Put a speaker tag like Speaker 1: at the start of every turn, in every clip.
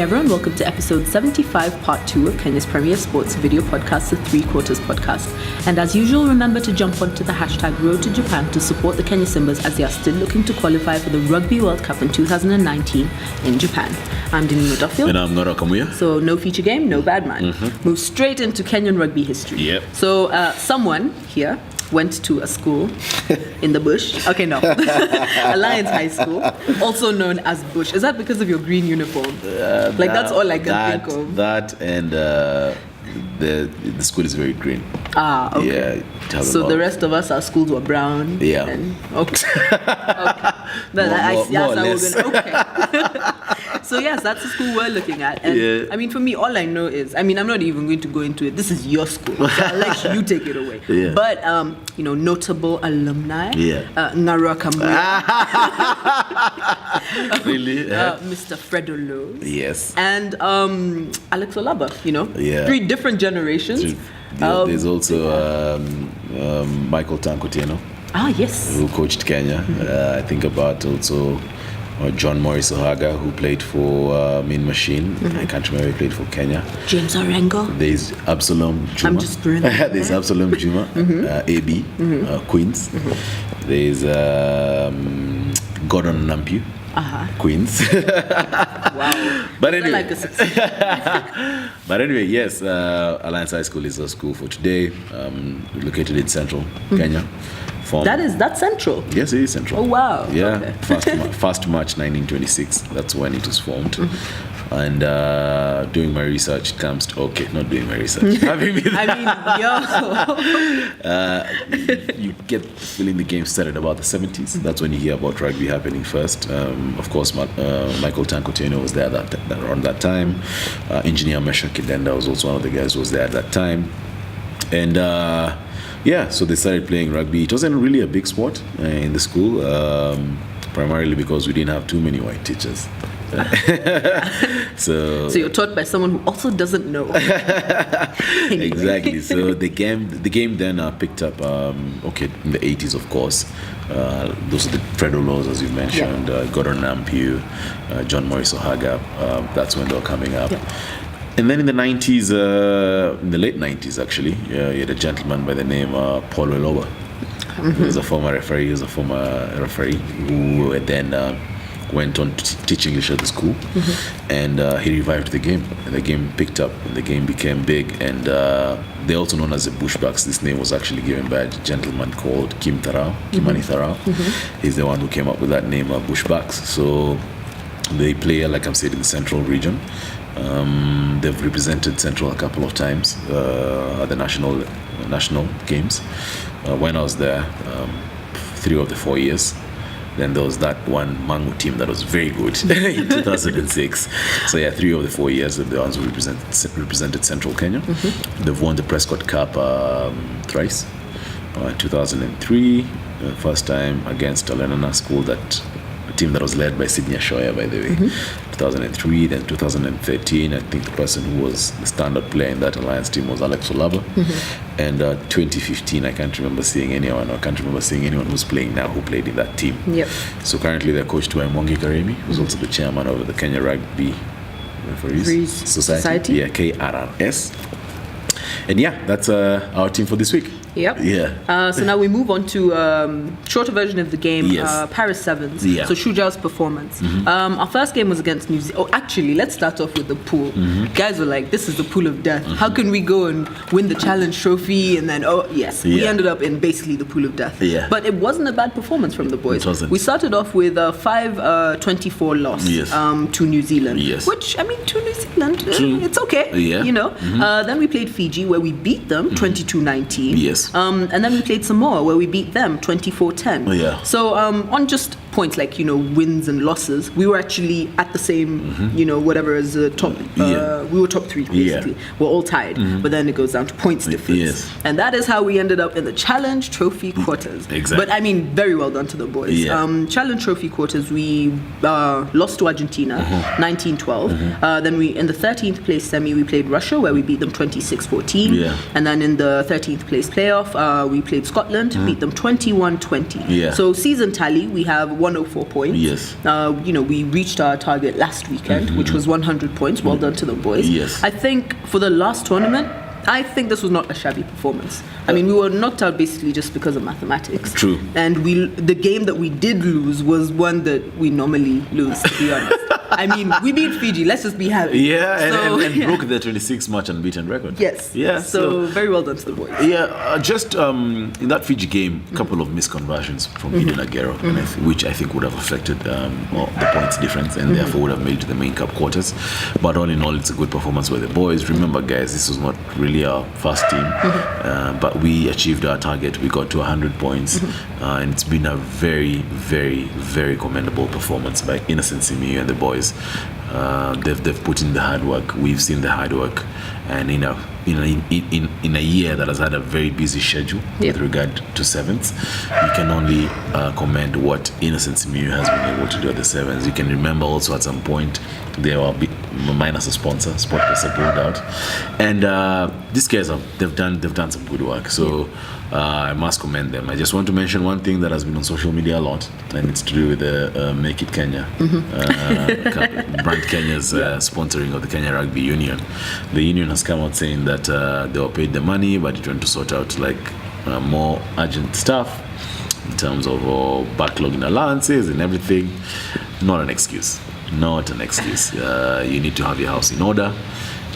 Speaker 1: everyone, welcome to episode 75, part 2 of Kenya's premier sports video podcast, the 3 Quarters podcast. And as usual, remember to jump onto the hashtag Road to Japan to support the Kenya Simbas as they are still looking to qualify for the Rugby World Cup in 2019 in Japan. I'm Denise Duffield.
Speaker 2: And I'm Nora Kamuya.
Speaker 1: So no feature game, no bad man. Move straight into Kenyan rugby history.
Speaker 2: Yep.
Speaker 1: So someone here went to a school in the bush. Okay, no. Alliance High School, also known as Bush. Is that because of your green uniform? That's all I can think of.
Speaker 2: That and the school is very green.
Speaker 1: Ah, okay.
Speaker 2: Yeah.
Speaker 1: So the rest of us, our schools were brown.
Speaker 2: Yeah.
Speaker 1: Okay.
Speaker 2: More or less.
Speaker 1: Okay. So yes, that's the school we're looking at. And
Speaker 2: yeah.
Speaker 1: I mean, for me, all I know is, I'm not even going to go into it. This is your school. So I'll let you take it away.
Speaker 2: Yeah.
Speaker 1: But, notable alumni.
Speaker 2: Yeah.
Speaker 1: Nara Kamuya.
Speaker 2: Really?
Speaker 1: Mr. Fredo Lowe.
Speaker 2: Yes.
Speaker 1: And Alex Olaba,
Speaker 2: Yeah.
Speaker 1: 3 different generations.
Speaker 2: There's also Michael Tankutieno.
Speaker 1: Ah, yes.
Speaker 2: Who coached Kenya. I think about also John Morris Ohaga, who played for Mean Machine. I can't remember who played for Kenya.
Speaker 1: James Orengo.
Speaker 2: There's Absalom Juma.
Speaker 1: I'm just brilliant.
Speaker 2: There's Absalom Juma, AB, Queens. There's Gordon Nampu, Queens.
Speaker 1: Wow.
Speaker 2: But anyway,
Speaker 1: like a success.
Speaker 2: But anyway, yes, Alliance High School is a school for today, located in central Kenya.
Speaker 1: That's central?
Speaker 2: Yes, it is central.
Speaker 1: Oh, wow.
Speaker 2: Yeah,
Speaker 1: okay.
Speaker 2: 1st March 1926, that's when it was formed. And doing my research, it comes to, not doing my research. You get feeling the game started about the 70s. That's when you hear about rugby happening first. Of course, Michael Tankutieno was there around that time. Engineer Mesha Kidenda was also one of the guys who was there at that time. And so they started playing rugby. It wasn't really a big sport in the school, primarily because we didn't have too many white teachers. So
Speaker 1: you're taught by someone who also doesn't know. Anyway.
Speaker 2: Exactly. So the game then picked up. In the 80s, of course. Those are the Fredo Lows, as you mentioned. Gordon Nampu, John Morris Ohaga. That's when they were coming up. Yeah. And then in the 90s, in the late 90s actually, you had a gentleman by the name Paul Weloba. He was a former referee. Who then went on to teach English at the school. And he revived the game. And the game picked up, and the game became big. And they're also known as the Bushbacks. This name was actually given by a gentleman called Kimani Tharao. He's the one who came up with that name, Bushbacks. So they play, like I'm saying, in the central region. They've represented Central a couple of times at the national games. When I was there, 3 of the 4 years. Then there was that one Mangu team that was very good in 2006. So 3 of the 4 years of the ones who represented Central Kenya. They've won the Prescott Cup thrice. 2003, first time against a Lenana school, a team that was led by Sydney Ashoya, by the way. 2003, then 2013, I think the person who was the standout player in that Alliance team was Alex Olaba. And 2015, I can't remember seeing anyone who's playing now who played in that team.
Speaker 1: Yep.
Speaker 2: So currently they're coached by Mwangi Karemi, who's also the chairman of the Kenya Rugby Referees Society. Yeah, KRRS. And that's our team for this week.
Speaker 1: Yep.
Speaker 2: Yeah.
Speaker 1: So now we move on to shorter version of the game,
Speaker 2: Yes.
Speaker 1: Paris Sevens.
Speaker 2: Yeah.
Speaker 1: So Shujaa's performance. Our first game was against New Zealand. Oh, actually, let's start off with the pool. Guys were like, this is the pool of death. How can we go and win the challenge trophy? And then, we ended up in basically the pool of death.
Speaker 2: Yeah.
Speaker 1: But it wasn't a bad performance from the boys.
Speaker 2: It wasn't.
Speaker 1: We started off with a 5-24 loss to New Zealand.
Speaker 2: Yes.
Speaker 1: Which, to New Zealand, it's okay.
Speaker 2: Yeah.
Speaker 1: Then we played Fiji, where we beat them 22-19.
Speaker 2: Yes.
Speaker 1: And then we played Samoa, where we beat them 24-10.
Speaker 2: Yeah.
Speaker 1: So on just points like, wins and losses, we were actually at the same, whatever as a top, we were top 3, basically. We're all tied, but then it goes down to points difference.
Speaker 2: Yes.
Speaker 1: And that is how we ended up in the Challenge Trophy quarters.
Speaker 2: Exactly.
Speaker 1: But very well done to the boys.
Speaker 2: Yeah.
Speaker 1: Challenge Trophy quarters, we lost to Argentina, 19-12. Then in the 13th place semi, we played Russia, where we beat them 26-14.
Speaker 2: Yeah.
Speaker 1: And then in the 13th place playoff, playoff, we played Scotland, beat them 21-20.
Speaker 2: Yeah.
Speaker 1: So season tally, we have 104 points.
Speaker 2: Yes.
Speaker 1: We reached our target last weekend, which was 100 points. Well done to the boys.
Speaker 2: Yes.
Speaker 1: I think for the last tournament, I think this was not a shabby performance. I mean, we were knocked out basically just because of mathematics.
Speaker 2: True.
Speaker 1: And the game that we did lose was one that we normally lose, to be honest. I mean, we beat Fiji. Let's just be happy.
Speaker 2: Yeah, and broke their 26-match unbeaten record.
Speaker 1: Yes.
Speaker 2: Yeah.
Speaker 1: So very well done to the boys.
Speaker 2: Yeah, just in that Fiji game, a couple of misconversions from Eden Aguero, which I think would have affected the points difference and therefore would have made it to the main cup quarters. But all in all, it's a good performance by the boys. Remember, guys, this was not really our first team, but we achieved our target. We got to 100 points, and it's been a very, very, very commendable performance by Innocent Simiyu and the boys. They've put in the hard work. We've seen the hard work, and in a year that has had a very busy schedule with regard to sevens, you can only commend what Innocent Simiyu has been able to do at the sevens. You can remember also at some point they were minus a sponsor, Sportpesa pulled out, and these guys they've done some good work. So I must commend them. I just want to mention one thing that has been on social media a lot, and it's to do with the Make It Kenya, Brand Kenya's sponsoring of the Kenya Rugby Union. The union has come out saying that they were paid the money, but it went to sort out more urgent stuff in terms of backlog in allowances and everything. Not an excuse. Not an excuse. You need to have your house in order.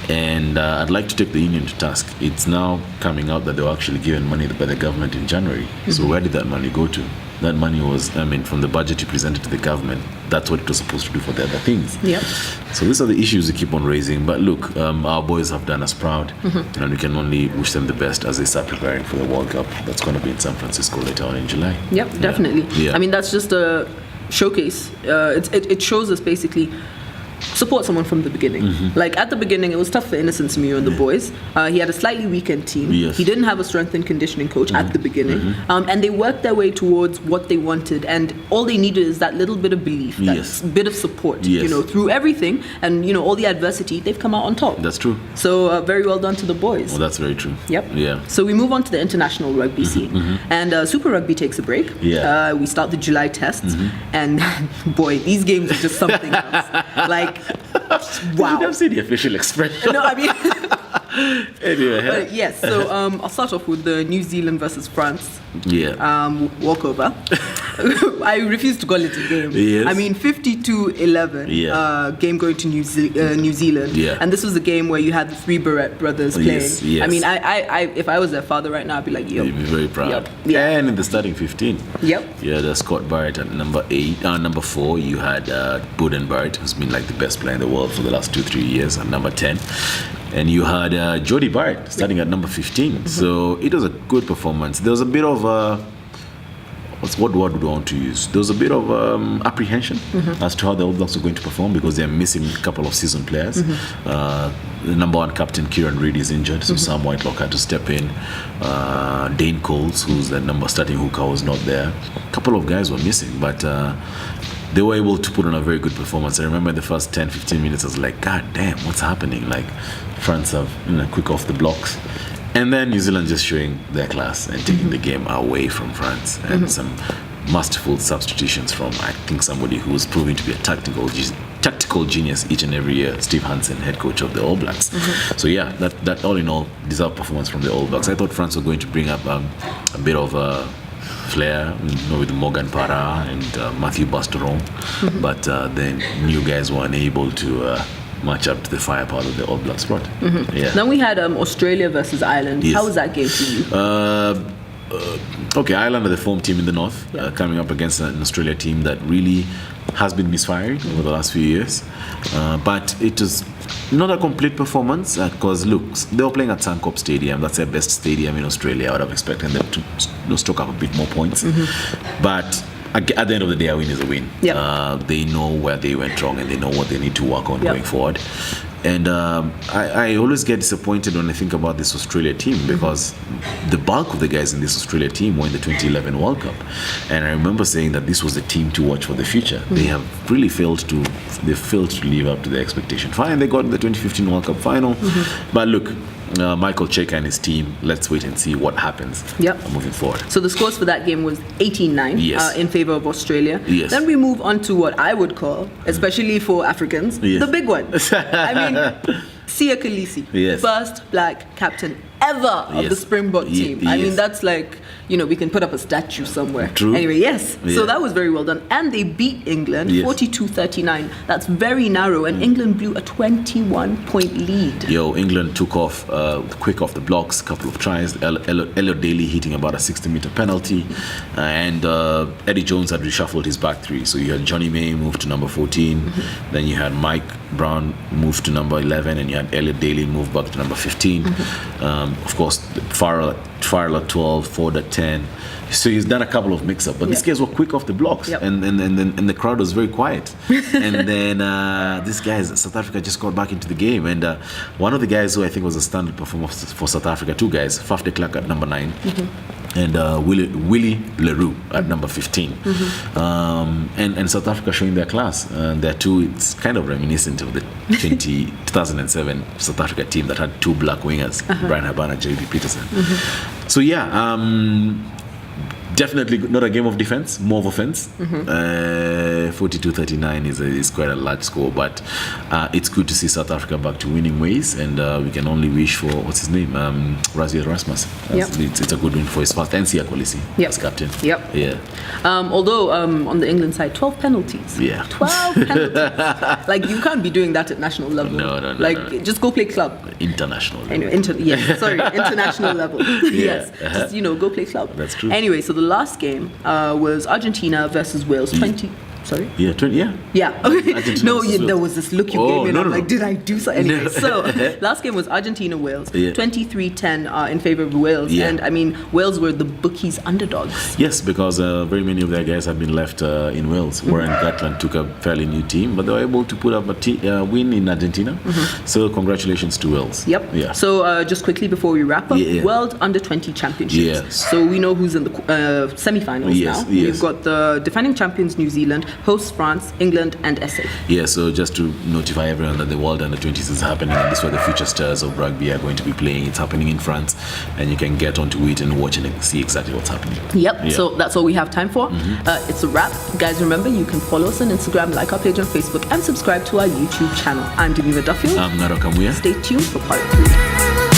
Speaker 2: And I'd like to take the union to task. It's now coming out that they were actually given money by the government in January. So where did that money go to? That money was, from the budget you presented to the government, that's what it was supposed to do for the other things.
Speaker 1: Yep.
Speaker 2: So these are the issues we keep on raising. But look, our boys have done us proud, and we can only wish them the best as they start preparing for the World Cup that's going to be in San Francisco later on in July.
Speaker 1: Yep, definitely.
Speaker 2: Yeah.
Speaker 1: I mean, that's just a showcase. It shows us basically support someone from the beginning. Like at the beginning, it was tough for Innocent Simiyu and the boys. He had a slightly weakened team.
Speaker 2: Yes.
Speaker 1: He didn't have a strength and conditioning coach at the beginning, and they worked their way towards what they wanted. And all they needed is that little bit of belief, that bit of support.
Speaker 2: Yes.
Speaker 1: Through everything and all the adversity, they've come out on top.
Speaker 2: That's true.
Speaker 1: So very well done to the boys.
Speaker 2: Well, that's very true.
Speaker 1: Yep.
Speaker 2: Yeah.
Speaker 1: So we move on to the international rugby scene, and Super Rugby takes a break.
Speaker 2: Yeah.
Speaker 1: We start the July tests, and boy, these games are just something else. Like, wow.
Speaker 2: You don't see the official expression.
Speaker 1: No, I mean.
Speaker 2: Anyway.
Speaker 1: Yes. So I'll start off with the New Zealand versus France.
Speaker 2: Yeah.
Speaker 1: Walkover. I refuse to call it a game.
Speaker 2: Yes.
Speaker 1: I mean, 52-11.
Speaker 2: Yeah.
Speaker 1: Game going to New Zealand.
Speaker 2: Yeah.
Speaker 1: And this was a game where you had the three Barrett brothers playing.
Speaker 2: Yes, yes.
Speaker 1: I mean, I if I was their father right now, I'd be like, yo.
Speaker 2: You'd be very proud.
Speaker 1: Yep. Yeah.
Speaker 2: And in the starting 15.
Speaker 1: Yep.
Speaker 2: Yeah, the Scott Barrett at number 4. You had Buden Barrett, who's been like the best player in the world for the last 2-3 years, at number 10. And you had Jody Barrett starting at number 15. So it was a good performance. There was a bit of what word would I want to use? There was a bit of apprehension as to how the All Blacks were going to perform because they're missing a couple of seasoned players. The number 1 captain, Kieran Reid, is injured, so Sam Whitelock had to step in. Dane Coles, who's the starting hooker, was not there. A couple of guys were missing, but they were able to put on a very good performance. I remember the first 10-15 minutes, I was like, God damn, what's happening? Like, France have quick off the blocks. And then New Zealand just showing their class and taking the game away from France. And some masterful substitutions from, I think, somebody who was proving to be a tactical genius each and every year, Steve Hansen, head coach of the All Blacks. So yeah, that all in all deserved performance from the All Blacks. I thought France were going to bring up a bit of flair, with Morgan Parra and Matthew Basteron, but then new guys were unable to match up to the firepower of the All Blacks brought. Yeah.
Speaker 1: Then we had Australia versus Ireland.
Speaker 2: Yes.
Speaker 1: How was that game for you?
Speaker 2: Okay, Ireland are the form team in the north, coming up against an Australia team that really has been misfiring over the last few years. But it was not a complete performance because, look, they were playing at Suncorp Stadium. That's their best stadium in Australia. I would have expected them to stock up a bit more points. But at the end of the day, a win is a win.
Speaker 1: Yep.
Speaker 2: They know where they went wrong and they know what they need to work on going forward. And I always get disappointed when I think about this Australia team because the bulk of the guys in this Australia team were in the 2011 World Cup. And I remember saying that this was the team to watch for the future. They have really failed to live up to their expectation. Fine, they got in the 2015 World Cup final. But look, Michael Cheika and his team. Let's wait and see what happens moving forward.
Speaker 1: So the scores for that game was 18-9 in favor of Australia.
Speaker 2: Yes.
Speaker 1: Then we move on to what I would call, especially for Africans, the big one. I mean, Sia Khaleesi, first black captain ever of the Springbok team. I mean, that's like, we can put up a statue somewhere.
Speaker 2: True.
Speaker 1: Anyway, so that was very well done. And they beat England 42-39. That's very narrow. And England blew a 21-point lead.
Speaker 2: England took off quick off the blocks, a couple of tries. Elliot Daly hitting about a 60-meter penalty. And Eddie Jones had reshuffled his back three. So you had Johnny May move to number 14. Then you had Mike Brown move to number 11. And you had Elliot Daly move back to number 15. Of course, Farrell at 12, Ford at 10. So he's done a couple of mix-up, but these guys were quick off the blocks, and the crowd was very quiet. And then these guys, South Africa just got back into the game, and one of the guys who I think was a standard performer for South Africa, two guys, Faf de Klerk at number 9. And Willie Leroux at number 15. And South Africa showing their class. There too, it's kind of reminiscent of the 2007 South Africa team that had two black wingers, Brian Habana, J.B. Peterson. So definitely not a game of defense, more of offense. 42-39 is quite a large score, but it's good to see South Africa back to winning ways, and we can only wish for, what's his name, Rassie Erasmus. It's a good win for his first, and Sia Khaleesi as captain.
Speaker 1: Although on the England side, 12 penalties. 12 penalties. Like, you can't be doing that at national level.
Speaker 2: No.
Speaker 1: Just go play club.
Speaker 2: International level.
Speaker 1: Anyway, international level. Just, go play club.
Speaker 2: That's true.
Speaker 1: Anyway, so the last game was Argentina versus Wales. 20. Sorry?
Speaker 2: 20.
Speaker 1: No, there was this look you gave me, and I'm like, did I do something? Anyway, so last game was Argentina-Wales, 23-10 in favor of Wales. And I mean, Wales were the bookies' underdogs.
Speaker 2: Yes, because very many of their guys have been left in Wales. Warren Gatland took a fairly new team, but they were able to put up a win in Argentina. So congratulations to Wales.
Speaker 1: So just quickly before we wrap up, World Under-20 Championships. So we know who's in the semi-finals now. We've got the defending champions, New Zealand, hosts France, England, and SA.
Speaker 2: So just to notify everyone that the World Under-20s is happening, and this is where the future stars of rugby are going to be playing. It's happening in France, and you can get onto it and watch and see exactly what's happening. So that's all we have time for. It's a wrap. Guys, remember, you can follow us on Instagram, like our page on Facebook, and subscribe to our YouTube channel. I'm Demiva Duffield.
Speaker 1: I'm Naro Kamuya. Stay tuned for part 3.